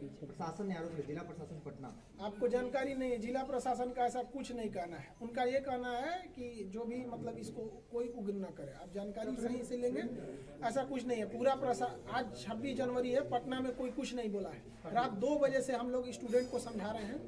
प्रशासन ने आरोप लगाया, जिला प्रशासन पटना। आपको जानकारी नहीं है, जिला प्रशासन का ऐसा कुछ नहीं कहना है। उनका ये कहना है कि जो भी मतलब इसको कोई उग्र न करे। आप जानकारी सही से लेंगे, ऐसा कुछ नहीं है। पूरा आज 26 जनवरी है, पटना में कोई कुछ नहीं बोला है। रात 2 बजे से हम लोग स्टूडेंट को समझा रहे हैं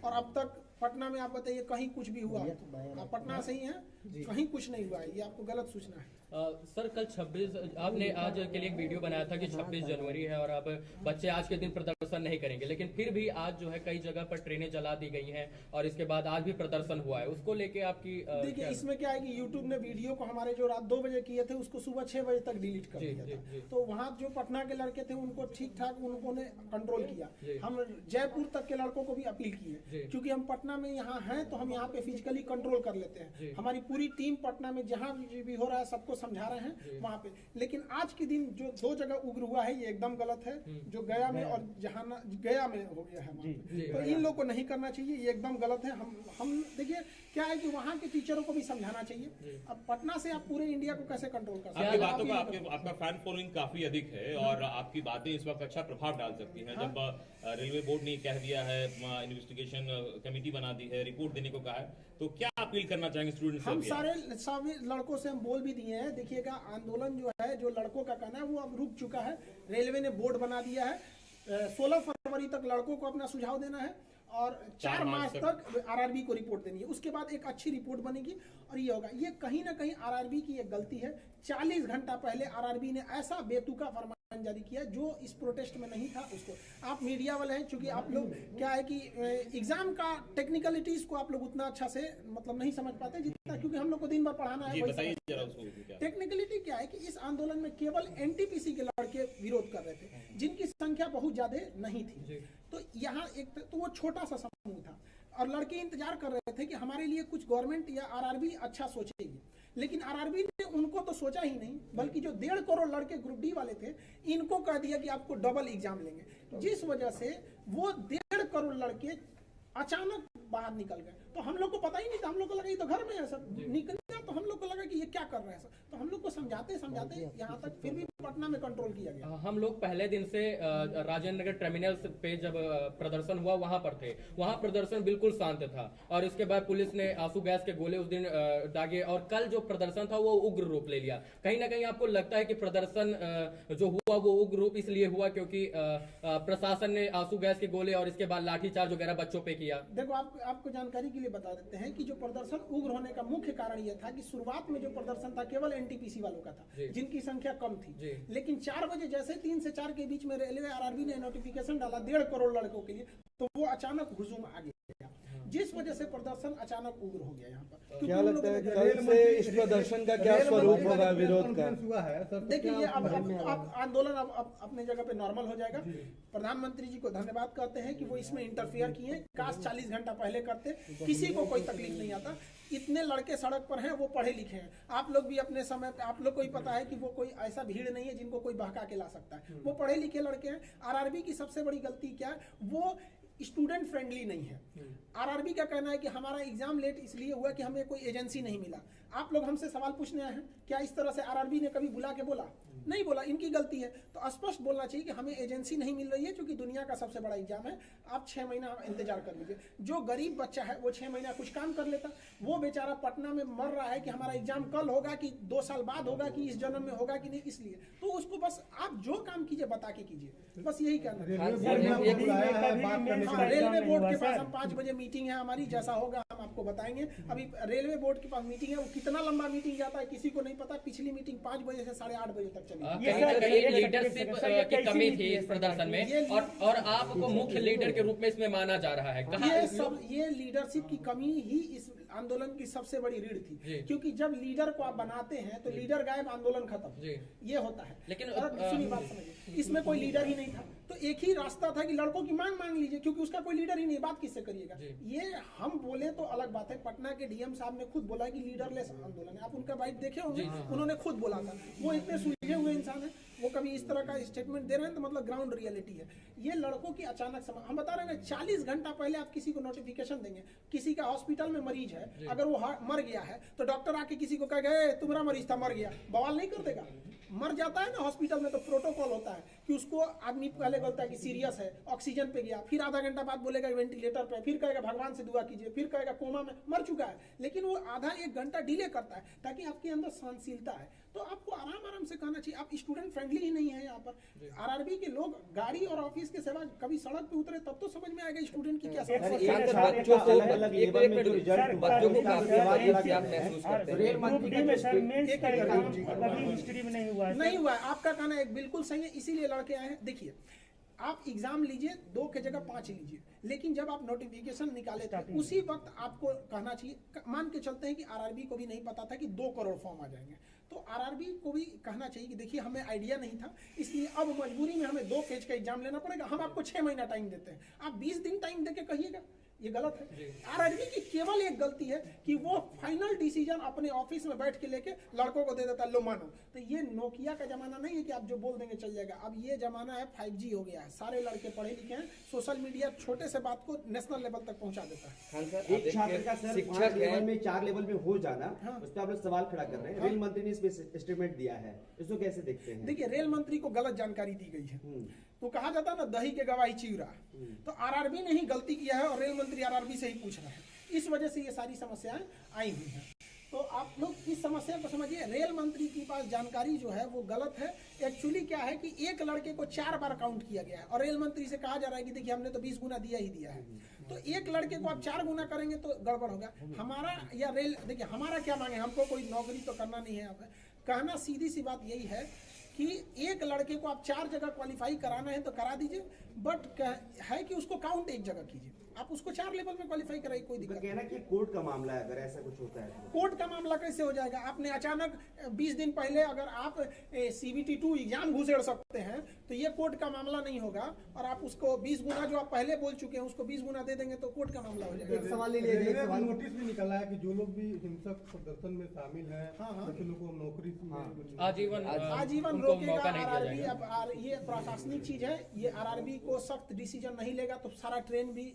और अब तक पटना में आप बताइए कहीं कुछ भी हुआ? आप पटना से ही हैं, कहीं कुछ नहीं हुआ है। ये आपको गलत सूचना है। सर कल 26 आपने आज के लिए एक वीडियो बनाया था कि 26 जनवरी है और अब बच्चे आज के दिन प्रदर्शन नहीं करेंगे, लेकिन फिर भी आज जो है कई जगह पर ट्रेनें जला दी गई हैं और इसके बाद आज भी प्रदर्शन हुआ है। उसको लेके आपकी देखिए इसमें क्या है कि यूट्यूब ने वीडियो को हमारे जो रात 2 बजे किए थे उसको सुबह 6 बजे तक डिलीट कर दिया था। तो वहाँ जो पटना के लड़के थे उनको ठीक ठाक उन्होंने कंट्रोल किया। हम जयपुर तक के लड़कों को भी अपील किए, क्योंकि हम पटना में यहाँ हैं तो हम यहाँ पे फिजिकली कंट्रोल कर लेते हैं। हमारी पूरी टीम पटना में जहाँ भी हो रहा है सबको समझा रहे हैं वहाँ पे। लेकिन आज के दिन जो 2 जगह उग्र हुआ है ये एकदम गलत है, जो गया में और गया में हो गया है। तो इन लोग को नहीं करना चाहिए, ये एकदम गलत है। हम देखिए क्या है कि वहाँ के टीचरों को भी समझाना चाहिए। अब पटना से आप पूरे इंडिया को कैसे कंट्रोल कर सकते हैं? आपकी बातों का आपका फैन फॉलोइंग काफी अधिक है और आपकी बातें इस वक्त अच्छा प्रभाव डाल सकती हैं। जब रेलवे बोर्ड ने कह दिया है, इन्वेस्टिगेशन कमेटी बना दी है, रिपोर्ट देने को कहा है, तो क्या अपील करना चाहेंगे स्टूडेंट्स? हम सभी लड़कों से हम बोल भी दिए हैं। देखिएगा आंदोलन जो है, जो लड़कों का कहना है वो अब रुक चुका है। रेलवे ने बोर्ड बना दिया है। 16 फरवरी तक लड़कों को अपना सुझाव देना है और 4 मार्च तक आरआरबी को रिपोर्ट देनी है। उसके बाद एक अच्छी रिपोर्ट बनेगी और ये होगा। ये कहीं ना कहीं आरआरबी की एक गलती है। 40 घंटा पहले आरआरबी ने ऐसा बेतुका फरमान जारी किया जो इस प्रोटेस्ट में नहीं था। उसको आप मीडिया वाले हैं, क्योंकि आप लोग क्या है कि एग्जाम का टेक्निकलिटीज को आप लोग उतना अच्छा से मतलब नहीं समझ पाते जितना, क्योंकि हम लोग को दिन भर पढ़ाना है। टेक्निकलिटी क्या है कि इस आंदोलन में केवल एनटीपीसी के लड़के विरोध कर रहे थे, जिनकी संख्या बहुत ज्यादा नहीं थी। तो यहाँ एक तो वो छोटा सा समूह था और लड़के इंतजार कर रहे थे कि हमारे लिए कुछ गवर्नमेंट या आरआरबी अच्छा सोचेगी। लेकिन आरआरबी ने उनको तो सोचा ही नहीं, बल्कि जो 1.5 करोड़ लड़के ग्रुप डी वाले थे इनको कह दिया कि आपको डबल एग्जाम लेंगे, जिस वजह से वो 1.5 करोड़ लड़के अचानक बाहर निकल गए। तो हम लोग को पता ही नहीं था, हम लोग को लगा ये तो घर में है सब निकल गया। तो हम लोग को लगा कि ये क्या कर रहे हैं सब। तो हम लोग को समझाते यहाँ तक फिर भी पटना में कंट्रोल किया गया। हम लोग पहले दिन से राजेंद्र नगर टर्मिनल पे जब प्रदर्शन हुआ वहां पर थे। वहां प्रदर्शन बिल्कुल शांत था और इसके बाद पुलिस ने आंसू गैस के गोले उस दिन दागे और कल जो प्रदर्शन था वो उग्र रूप ले लिया। कहीं ना कहीं आपको लगता है कि प्रदर्शन जो हुआ वो उग्र रूप इसलिए हुआ क्योंकि प्रशासन ने आंसू गैस के गोले और इसके बाद लाठीचार्ज वगैरह बच्चों पे किया? देखो आपको जानकारी के लिए बता देते हैं कि जो प्रदर्शन उग्र होने का मुख्य कारण यह था कि शुरुआत में जो प्रदर्शन था केवल एनटीपीसी वालों का था, जिनकी संख्या कम थी। लेकिन 4 बजे जैसे 3 से 4 के बीच में रेलवे आरआरबी ने नोटिफिकेशन डाला 1.5 करोड़ लड़कों के लिए, तो वो अचानक हुजूम आ गया, जिस वजह से प्रदर्शन अचानक उग्र हो गया। यहाँ पर क्या लगता है कल से इस प्रदर्शन का क्या स्वरूप होगा विरोध का? देखिए ये अब आंदोलन अब अपने जगह पे नॉर्मल हो जाएगा। प्रधानमंत्री जी को धन्यवाद करते हैं कि वो इसमें इंटरफेयर किए। काश 40 घंटा पहले करते, किसी को कोई तकलीफ नहीं आता। इतने लड़के सड़क पर हैं, वो पढ़े लिखे हैं। आप लोग भी अपने समय पे आप लोग को ही पता है कि वो कोई ऐसा भीड़ नहीं है जिनको कोई बहका के ला सकता है। वो पढ़े लिखे लड़के हैं। आरआरबी की सबसे बड़ी गलती क्या है, वो स्टूडेंट फ्रेंडली नहीं है। आरआरबी का कहना है कि हमारा एग्जाम लेट इसलिए हुआ कि हमें कोई एजेंसी नहीं मिला। आप लोग हमसे सवाल पूछने आए हैं, क्या इस तरह से आरआरबी ने कभी बुला के बोला? नहीं बोला। इनकी गलती है। तो स्पष्ट बोलना चाहिए कि हमें एजेंसी नहीं मिल रही है, क्योंकि दुनिया का सबसे बड़ा एग्जाम है। आप 6 महीना इंतजार कर लीजिए। जो गरीब बच्चा है वो 6 महीना कुछ काम कर लेता। वो बेचारा पटना में मर रहा है कि हमारा एग्जाम कल होगा कि 2 साल बाद होगा कि इस जन्म में होगा कि नहीं, इसलिए तो उसको बस आप जो काम कीजिए बता के कीजिए, बस यही करना है। रेलवे बोर्ड के पास हम 5 बजे मीटिंग है हमारी, जैसा होगा हम आपको बताएंगे। अभी रेलवे बोर्ड के पास मीटिंग है, वो कितना लंबा मीटिंग जाता है किसी को नहीं पता। पिछली मीटिंग 5 बजे से 8:30 बजे तक चली। लीडरशिप की कमी थी इस प्रदर्शन में और आपको मुख्य लीडर के रूप में इसमें माना जा रहा है। ये लीडरशिप की कमी ही इस आंदोलन की सबसे बड़ी रीढ़ थी, क्योंकि जब लीडर को आप बनाते हैं तो लीडर गायब, आंदोलन खत्म, ये होता है। लेकिन सुनिए बात समझिए, इसमें कोई लीडर ही नहीं था। तो एक ही रास्ता था कि लड़कों की मांग लीजिए, क्योंकि उसका कोई लीडर ही नहीं। बात किससे करिएगा? ये हम बोले तो अलग बात है। पटना के डीएम साहब ने खुद बोला कि लीडरलेस आंदोलन है। आप उनका बाइट देखे होंगे, उन्होंने खुद बोला था। वो इतने सुलझे हुए इंसान है, वो कभी इस तरह का स्टेटमेंट दे रहे हैं तो मतलब ग्राउंड रियलिटी है। ये लड़कों की अचानक हम बता रहे हैं ना, 40 घंटा पहले आप किसी को नोटिफिकेशन देंगे, किसी का हॉस्पिटल में मरीज है, अगर वो मर गया है तो डॉक्टर आके किसी को कह गए तुम्हारा मरीज था मर गया, बवाल नहीं कर देगा? मर जाता है ना हॉस्पिटल में तो प्रोटोकॉल होता है कि उसको आदमी पहले बोलता है कि सीरियस है, ऑक्सीजन पे गया, फिर आधा घंटा बाद बोलेगा वेंटिलेटर पे, फिर कहेगा भगवान से दुआ कीजिए, फिर कहेगा कोमा में मर चुका है, लेकिन वो आधा एक घंटा डिले करता है ताकि आपके अंदर सहनशीलता है। तो आपको आराम आराम से कहना चाहिए। आप स्टूडेंट फ्रेंडली ही नहीं है यहाँ पर। आरआरबी के लोग गाड़ी और ऑफिस के सेवा कभी सड़क पे उतरे तब तो समझ में आएगा स्टूडेंट की क्या समस्या है। बच्चों को अलग लेवल में जो रिजल्ट बच्चों को काफी क्या महसूस करते हैं? रेल मंत्री में सर मेंस का एग्जाम कभी हिस्ट्री में नहीं हुआ है। नहीं हुआ है, आपका कहना एक बिल्कुल सही है, इसीलिए लड़के आए हैं। देखिए आप एग्जाम लीजिए 2 के जगह 5 लीजिए, लेकिन जब आप नोटिफिकेशन निकाले थे उसी वक्त आपको कहना चाहिए, मान के चलते हैं कि आरआरबी को भी नहीं पता था कि 2 करोड़ फॉर्म आ जाएंगे, तो आरआरबी को भी कहना चाहिए कि देखिए हमें आइडिया नहीं था, इसलिए अब मजबूरी में हमें 2 पेज का एग्जाम लेना पड़ेगा, हम आपको 6 महीना टाइम देते हैं, आप 20 दिन टाइम देके कहिएगा, ये गलत है। आरआरबी की केवल एक गलती है कि वो फाइनल डिसीजन अपने ऑफिस में बैठ के लेके लड़कों को दे देता है, लो मानो। तो ये नोकिया का जमाना नहीं है कि आप जो बोल देंगे चल जाएगा, अब ये जमाना है 5G हो गया है, सारे लड़के पढ़े लिखे हैं, सोशल मीडिया छोटे से बात को नेशनल लेवल तक पहुंचा देता है। एक छात्र का सर 5 लेवल में 4 लेवल में हो जाना, उस पर आप लोग सवाल खड़ा कर रहे हैं। रेल मंत्री ने इस पे स्टेटमेंट दिया है, इसको कैसे देखते हैं? देखिए रेल मंत्री को गलत जानकारी दी गई है, तो कहा जाता है ना दही के गवाही चिवरा, तो आरआरबी ने ही गलती किया है और रेल मंत्री आरआरबी से ही पूछ रहा है, इस वजह से ये सारी समस्याएं आई हुई हैं। तो आप लोग इस समस्या को समझिए, रेल मंत्री के पास जानकारी जो है वो गलत है। एक्चुअली क्या है कि एक लड़के को 4 बार काउंट किया गया है और रेल मंत्री से कहा जा रहा है कि देखिए हमने तो 20 गुना दिया ही दिया है, तो एक लड़के को आप 4 गुना करेंगे तो गड़बड़ होगा। हमारा या रेल, देखिए हमारा क्या मांगे, हमको कोई नौकरी तो करना नहीं है, यहाँ पे कहना सीधी सी बात यही है कि एक लड़के को आप 4 जगह क्वालिफाई कराना है तो करा दीजिए, बट है कि उसको काउंट एक जगह कीजिए, आप उसको 4 लेवल में क्वालिफाई कराइए, कोई दिक्कत कहना कि कोर्ट का मामला है, अगर ऐसा कुछ होता है तो कोर्ट का मामला कैसे हो जाएगा? आपने अचानक 20 दिन पहले अगर आप CBT 2 एग्जाम घुसेड़ सकते हैं तो ये कोर्ट का मामला नहीं होगा, और आप उसको 20 गुना जो आप पहले बोल चुके हैं उसको 20 गुना दे देंगे तो कोर्ट का मामला हो जाएगा। एक सवाल ले लीजिए, एक सवाल। नोटिस भी निकला है कि जो लोग भी हिंसक प्रदर्शन में शामिल हैं, ऐसे लोगों को नौकरी आजीवन उनको रोकेगा मौका नहीं दिया आरआरबी। जाएगा। अब ये प्रशासनिक चीज है, ये आरआरबी को सख्त डिसीजन नहीं लेगा तो सारा ट्रेन भी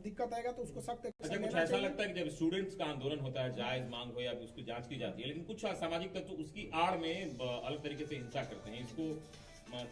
दिक्कत आएगा, तो उसको सख्त अच्छा, कुछ ऐसा लगता है कि जब स्टूडेंट्स का आंदोलन होता है, जायज मांग हो या उसकी जांच की जाती है, लेकिन कुछ असामाजिक तत्व उसकी आड़ में अलग तरीके से हिंसा करते हैं, इसको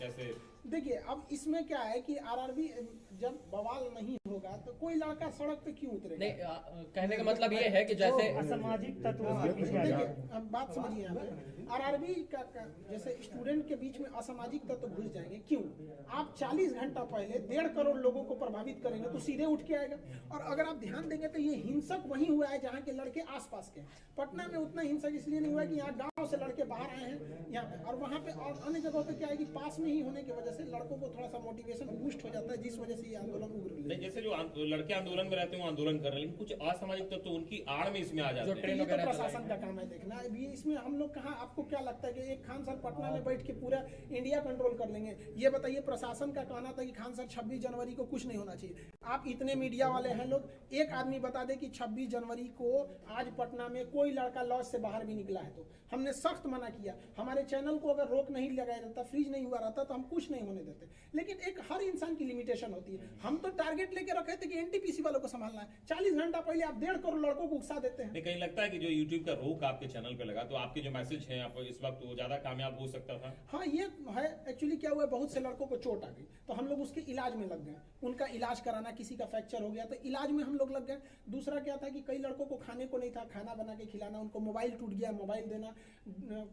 कैसे? देखिए अब इसमें क्या है कि आरआरबी जब बवाल नहीं होगा तो कोई लड़का सड़क पे क्यों उतरेगा? नहीं, कहने का मतलब ये है कि जैसे असामाजिक तत्व उसके पीछे आ जाते हैं। देखिए अब बात समझिए, यहाँ पे आरआरबी का जैसे स्टूडेंट के बीच में असामाजिक तत्व घुस जाएंगे, क्यों? आप 40 घंटा पहले 1.5 करोड़ लोगों को प्रभावित करेंगे तो सीधे उठ के आएगा। और अगर आप ध्यान देंगे तो ये हिंसक वहीं हुआ है जहाँ के लड़के आसपास के। पटना में उतना हिंसक इसलिए नहीं हुआ कि यहाँ गाँव से लड़के बाहर आए हैं यहाँ पे, और वहाँ पे और अन्य जगहों पे क्या है कि पास में ही होने की वजह से लड़कों को थोड़ा सा मोटिवेशन बूस्ट हो जाता है, जिस वजह से ये आंदोलन उग्र नहीं, जैसे जो लड़के आंदोलन में रहते हैं वो आंदोलन कर रहे हैं, लेकिन कुछ असामाजिक तत्व उनकी आड़ में इसमें आ जाते हैं। ये तो प्रशासन का काम है देखना। अभी इसमें हम लोग कहाँ, आपको क्या लगता है कि एक खान सर पटना में बैठ के पूरा इंडिया कंट्रोल कर लेंगे? ये बताइए, प्रशासन का कहना था कि खान सर 26 जनवरी को कुछ नहीं होना चाहिए। आप इतने मीडिया वाले हैं लोग, एक आदमी बता दे कि 26 जनवरी को आज पटना में कोई लड़का लॉज से बाहर भी निकला है तो हमने सख्त मना किया। हमारे चैनल को अगर रोक नहीं लगाया जाता, फ्रीज नहीं हुआ रहता तो हम कुछ नहीं होने देते। लेकिन एक हर इंसान की लिमिटेशन होती है। हम तो टारगेट लेके रखे थे कि एनटीपीसी वालों को संभालना है। 40 घंटा पहले आप 1.5 करोड़ लड़कों को उकसा देते हैं। नहीं, कहीं लगता है कि जो यूट्यूब का रोक आपके चैनल पे लगा तो आपके जो मैसेज हैं आप इस वक्त वो ज्यादा कामयाब हो सकता था? हाँ ये है। एक्चुअली क्या हुआ, बहुत से लड़कों को चोट आ गई तो हम लोग उसके इलाज में लग गए। उनका इलाज कराना, किसी का फ्रैक्चर हो गया तो इलाज में हम लोग लग गए। दूसरा क्या था कि कई लड़कों को खाने को नहीं था, खाना बना के खिलाना, उनको मोबाइल टूट गया, मोबाइल देना,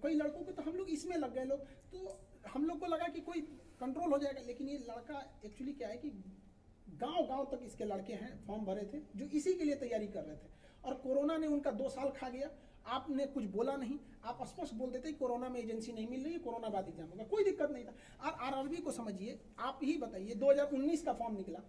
कई लड़कों को, तो हम लोग इसमें लग गए लोग। तो हम लोग को लगा कि कोई कंट्रोल हो जाएगा, लेकिन ये लड़का एक्चुअली क्या है कि गांव-गांव तक इसके लड़के हैं, फॉर्म भरे थे जो इसी के लिए तैयारी कर रहे थे, और कोरोना ने उनका 2 साल खा गया। आपने कुछ बोला नहीं, आप स्पष्ट बोल देते कोरोना में एजेंसी नहीं मिल रही है, कोरोना बाद एग्जाम होगा, कोई दिक्कत नहीं था। और आरआरबी को समझिए, आप ही बताइए 2019 का फॉर्म निकला,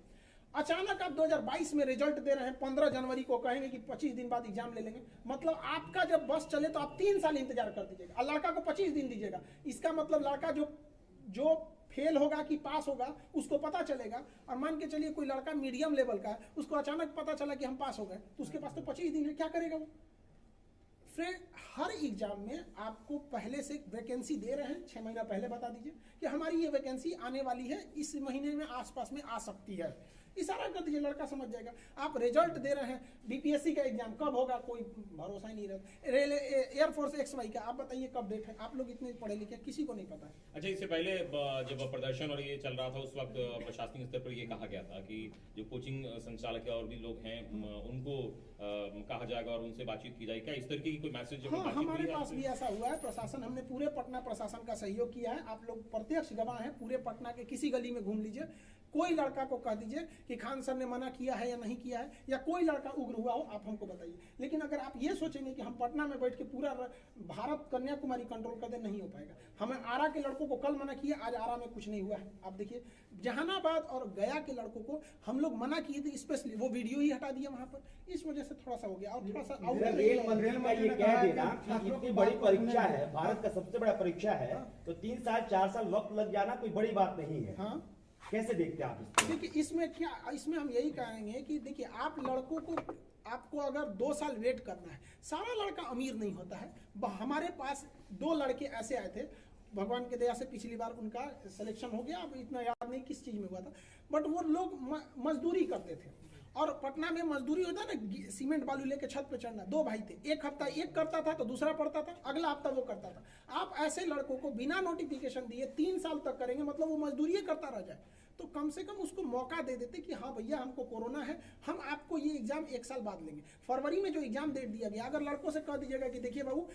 अचानक आप 2022 में रिजल्ट दे रहे हैं, 15 जनवरी को कहेंगे कि 25 दिन बाद एग्जाम ले लेंगे। मतलब आपका जब बस चले तो आप 3 साल इंतजार कर दीजिएगा और लड़का को 25 दिन दीजिएगा। इसका मतलब लड़का जो फेल होगा कि पास होगा उसको पता चलेगा। और मान के चलिए कोई लड़का मीडियम लेवल का, उसको अचानक पता चला कि हम पास हो गए, तो उसके पास तो 25 दिन है, क्या करेगा वो? फ्रेंड, हर एग्जाम में आपको पहले से वैकेंसी दे रहे हैं, 6 महीना पहले बता दीजिए कि हमारी ये वैकेंसी आने वाली है, इस महीने में आसपास में आ सकती है, इशारा कर दीजिए, लड़का समझ जाएगा। आप रिजल्ट दे रहे हैं, बीपीएससी का एग्जाम कब होगा कोई भरोसा ही नहीं रहता। रेल एयरफोर्स XY का आप बताइए कब डेट है, आप लोग इतने पढ़े लिखे किसी को नहीं पता है। अच्छा, इससे पहले जब प्रदर्शन और ये चल रहा था उस वक्त प्रशासनिक स्तर पर ये कहा गया था कि जो कोचिंग संचालक और भी लोग हैं उनको कहा जाएगा और उनसे बातचीत की जाएगी, क्या इस तरीके की कोई मैसेज? हाँ, हमारे पास भी ऐसा हुआ है। प्रशासन, हमने पूरे पटना प्रशासन का सहयोग किया है, आप लोग प्रत्यक्ष गवाह हैं। पूरे पटना के किसी गली में घूम लीजिए, कोई लड़का को कह दीजिए कि खान सर ने मना किया है या नहीं किया है, या कोई लड़का उग्र हुआ हो, आप हमको बताइए। लेकिन अगर आप ये सोचेंगे कि हम पटना में बैठ के पूरा भारत कन्याकुमारी कंट्रोल कर दे, नहीं हो पाएगा। हमें आरा के लड़कों को कल मना किया, आज आरा में कुछ नहीं हुआ है। आप देखिए, जहानाबाद और गया के लड़कों को हम लोग मना किए थे, स्पेशली वो वीडियो ही हटा दिया वहां पर, इस वजह से थोड़ा सा हो गया। और थोड़ा सा रेल मंत्री ये कह देना कि इतनी बड़ी परीक्षा है, भारत का सबसे बड़ा परीक्षा है, तो 3 साल 4 साल वक्त लग जाना कोई बड़ी बात नहीं है। हाँ, कैसे देखते हैं आप इसको? देखिए, इसमें हम यही कहेंगे कि देखिए, आप लड़कों को, आपको अगर 2 साल वेट करना है, सारा लड़का अमीर नहीं होता है। हमारे पास 2 लड़के ऐसे आए थे, भगवान के दया से पिछली बार उनका सिलेक्शन हो गया, अब इतना याद नहीं किस चीज में हुआ था, बट वो लोग मजदूरी करते थे। और पटना में मजदूरी होता है ना, सीमेंट बालू लेके छत पे चढ़ना। 2 भाई थे, एक हफ्ता एक करता था तो दूसरा पढ़ता था, अगला हफ्ता वो करता था। आप ऐसे लड़कों को बिना नोटिफिकेशन दिए 3 साल तक करेंगे, मतलब वो मजदूरी करता रह जाए। तो कम से कम उसको मौका दे देते कि हाँ भैया, हमको कोरोना है, हम आपको ये एग्जाम 1 साल बाद लेंगे। फरवरी में जो एग्जाम डेट दिया गया, अगर लड़कों से कह दीजिएगा कि देखिए बाबू,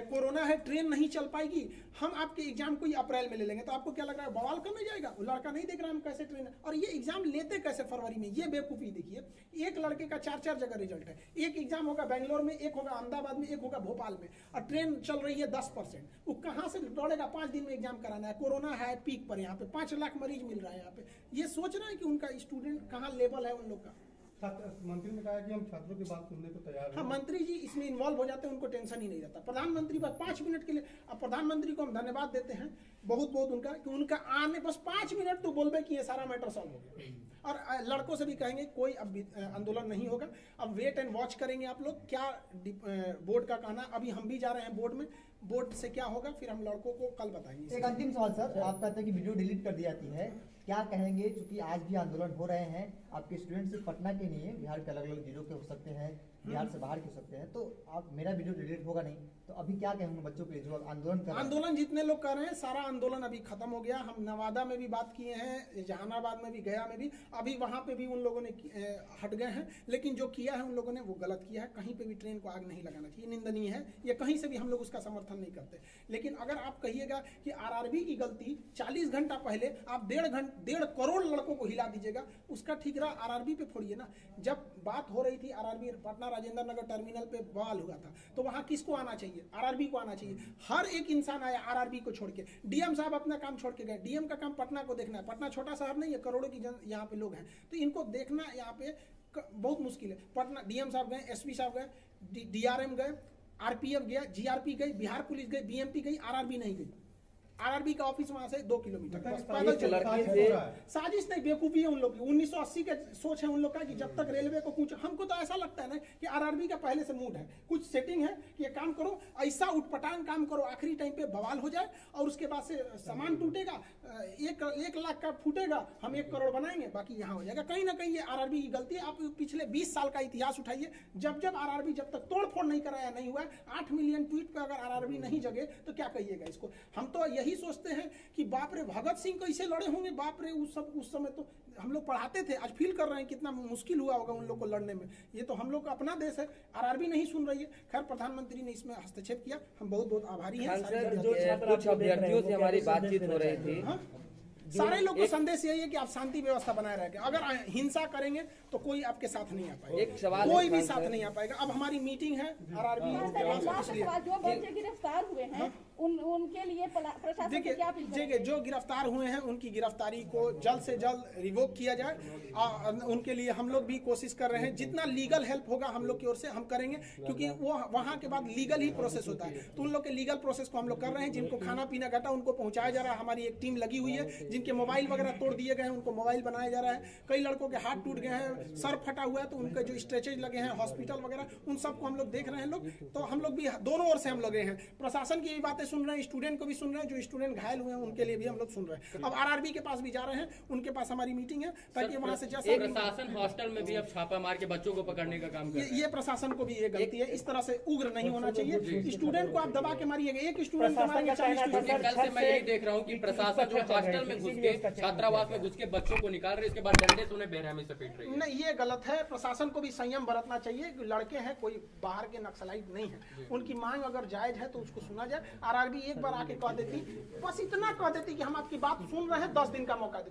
कोरोना है, ट्रेन नहीं चल पाएगी, हम आपके एग्जाम को ही अप्रैल में ले लेंगे, तो आपको क्या लग रहा है, बवाल करने जाएगा? वो लड़का नहीं देख रहा है हम कैसे ट्रेन है, और ये एग्जाम लेते कैसे फरवरी में, ये बेवकूफ़ी देखिए। एक लड़के का 4 जगह रिजल्ट है, एक एग्जाम होगा बेंगलोर में, एक होगा अहमदाबाद में, एक होगा भोपाल में, और ट्रेन चल रही है 10%। वो कहाँ से दौड़ेगा? 5 दिन में एग्जाम कराना है, कोरोना है पीक पर, यहाँ पे 5 लाख मरीज मिल रहा है यहाँ पे। ये सोच रहे हैं कि उनका स्टूडेंट कहाँ लेवल है उन लोग का। मंत्री ने कहा कि हम छात्रों की बात सुनने को तैयार हैं। हाँ, मंत्री जी इसमें इन्वॉल्व हो जाते हैं, उनको टेंशन ही नहीं रहता। प्रधानमंत्री बस 5 मिनट के लिए, अब प्रधानमंत्री को हम धन्यवाद देते हैं बहुत बहुत उनका, कि उनका आने बस 5 मिनट तो बोलबे कि ये सारा मैटर सॉल्व हो गया। और लड़कों से भी कहेंगे कोई अब आंदोलन नहीं होगा, अब वेट एंड वॉच करेंगे आप लोग, क्या बोर्ड का कहना। अभी हम भी जा रहे हैं बोर्ड में, बोर्ड से क्या होगा फिर हम लड़कों को कल बताएंगे। एक अंतिम सवाल सर, आप कहते हैं कि वीडियो डिलीट कर दी जाती है, क्या कहेंगे? क्योंकि आज भी आंदोलन हो रहे हैं, आपके स्टूडेंट सिर्फ पटना के नहीं है, बिहार के अलग अलग जिलों के हो सकते हैं, बिहार से बाहर के हो सकते हैं, तो आप, मेरा वीडियो डिलीट होगा नहीं, तो अभी क्या कहेंगे बच्चों के लिए जो आंदोलन कर रहे हैं? आंदोलन जितने लोग कर रहे हैं, सारा आंदोलन अभी खत्म हो गया। हम नवादा में भी बात किए हैं, जहानाबाद में भी, गया में भी, अभी वहाँ पे भी उन लोगों ने हट गए हैं। लेकिन जो किया है उन लोगों ने वो गलत किया है, कहीं पे भी ट्रेन को आग नहीं लगाना चाहिए, निंदनीय है, ये कहीं से भी हम लोग उसका समर्थन नहीं करते। लेकिन अगर आप कहिएगा कि RRB की गलती 40 घंटा पहले आप 1.5 करोड़ लड़कों को हिला दीजिएगा, उसका ठीक रहा RRB पे फोड़िए ना। जब बात हो रही थी RRB पटना राजेंद्र नगर टर्मिनल पे बवाल हुआ था, तो वहाँ किसको आना चाहिए? RRB को आना चाहिए। हर एक इंसान आया RRB को छोड़ के, DM साहब अपना काम छोड़ के गए। DM का काम पटना को देखना है, पटना छोटा शहर नहीं है, करोड़ों की यहाँ पे लोग हैं, तो इनको देखना यहाँ पे बहुत मुश्किल है। पटना DM साहब गए, SP साहब गए, DRM गए, RPF गया, GRP गई, बिहार पुलिस गई, BMP गई, RRB नहीं गई। RRB का ऑफिस वहां से 2 किलोमीटर पैदल चल रहा है। साजिश नहीं, बेवकूफी है उन लोग की। 1980 के सोच है उन लोग का कि जब तक रेलवे को कुछ, हमको तो ऐसा लगता है ना कि RRB का पहले से मूड है, कुछ सेटिंग है कि ये काम करो, ऐसा उठपटांग काम करो, आखिरी टाइम पे बवाल हो जाए और उसके बाद से सामान टूटेगा, 1 लाख का फूटेगा, हम 1 करोड़ बनाएंगे, बाकी यहाँ हो जाएगा। कहीं ना कहीं ये RRB की गलती है। आप पिछले 20 साल का इतिहास उठाइए, जब RRB जब तक तोड़ फोड़ नहीं कराया नहीं हुआ, 8 मिलियन ट्वीट पे अगर RRB नहीं जगे तो क्या कहिएगा इसको। हम तो यही सोचते हैं कि बाप रे, भगत सिंह कैसे लड़े होंगे, बाप रे, उस समय तो हम लोग पढ़ाते थे, आज फील कर रहे हैं कितना मुश्किल हुआ होगा उन लोग को लड़ने में। ये तो हम लोग का अपना देश है, RRB नहीं सुन रही है। खैर, प्रधानमंत्री ने इसमें हस्तक्षेप किया, हम बहुत बहुत आभारी हैं। कुछ अभ्यर्थियों से हमारी बातचीत हो रही थी, सारे लोग को संदेश यही है कि आप शांति व्यवस्था बनाए रखें। अगर हिंसा करेंगे तो कोई आपके साथ नहीं आ पाएगा, एक सवाल कोई भी साथ नहीं आ पाएगा। अब हमारी मीटिंग है RRB, जो बच्चे गिरफ्तार हुए हैं उनके लिए प्रशासन से क्या अपील देखिए करेंगे? जो गिरफ्तार हुए हैं उनकी गिरफ्तारी को जल्द से जल्द रिवोक किया जाए। उनके लिए हम लोग भी कोशिश कर रहे हैं, जितना लीगल हेल्प होगा हम लोग की ओर से हम करेंगे, क्योंकि वो वहां के बाद लीगल ही प्रोसेस होता है। तो उन लोग के लीगल प्रोसेस को हम लोग कर रहे हैं। जिनको खाना पीना घटा उनको पहुंचाया जा रहा है, हमारी एक टीम लगी हुई है। जिनके मोबाइल वगैरह तोड़ दिए गए हैं उनको मोबाइल बनाया जा रहा है। कई लड़कों के हाथ टूट गए हैं, सर फटा हुआ है, तो उनके जो स्ट्रेचेज लगे हैं हॉस्पिटल वगैरह, उन सबको हम लोग देख रहे हैं लोग। तो हम लोग भी दोनों ओर से हम लगे हैं, प्रशासन की भी बातें सुन रहे हैं, स्टूडेंट को भी सुन रहे हैं, जो स्टूडेंट घायल हुए हैं उनके लिए भी हम लोग सुन रहे हैं। अब आरआरबी के पास भी जा रहे हैं, उनके पास हमारी मीटिंग है ताकि वहां से जैसा प्रशासन हॉस्टल में भी अब छापा मार के बच्चों को पकड़ने का काम कर रहा है। ये प्रशासन को भी ये गलती है। इस तरह से उग्र नहीं होना चाहिए। स्टूडेंट को आप दबा के मारिएगा, एक स्टूडेंट को मारेंगे 40 स्टूडेंट। कल से मैं यही देख रहा हूँ कि प्रशासन जो हॉस्टल में घुस के छात्रावास में घुस के बच्चों को निकाल रहे, इसके बाद डंडे से उन्हें बेरहमी से पीट रही है। नहीं, ये गलत है। प्रशासन को भी संयम बरतना चाहिए। लड़के हैं, कोई बाहर के नक्सलाइट नहीं है। उनकी मांग अगर जायज है तो उसको सुना जाए। आरआरबी एक बार आके कह देती, बस इतना कह देती कि हम आपकी बात सुन रहे हैं, 10 दिन का मौका देती।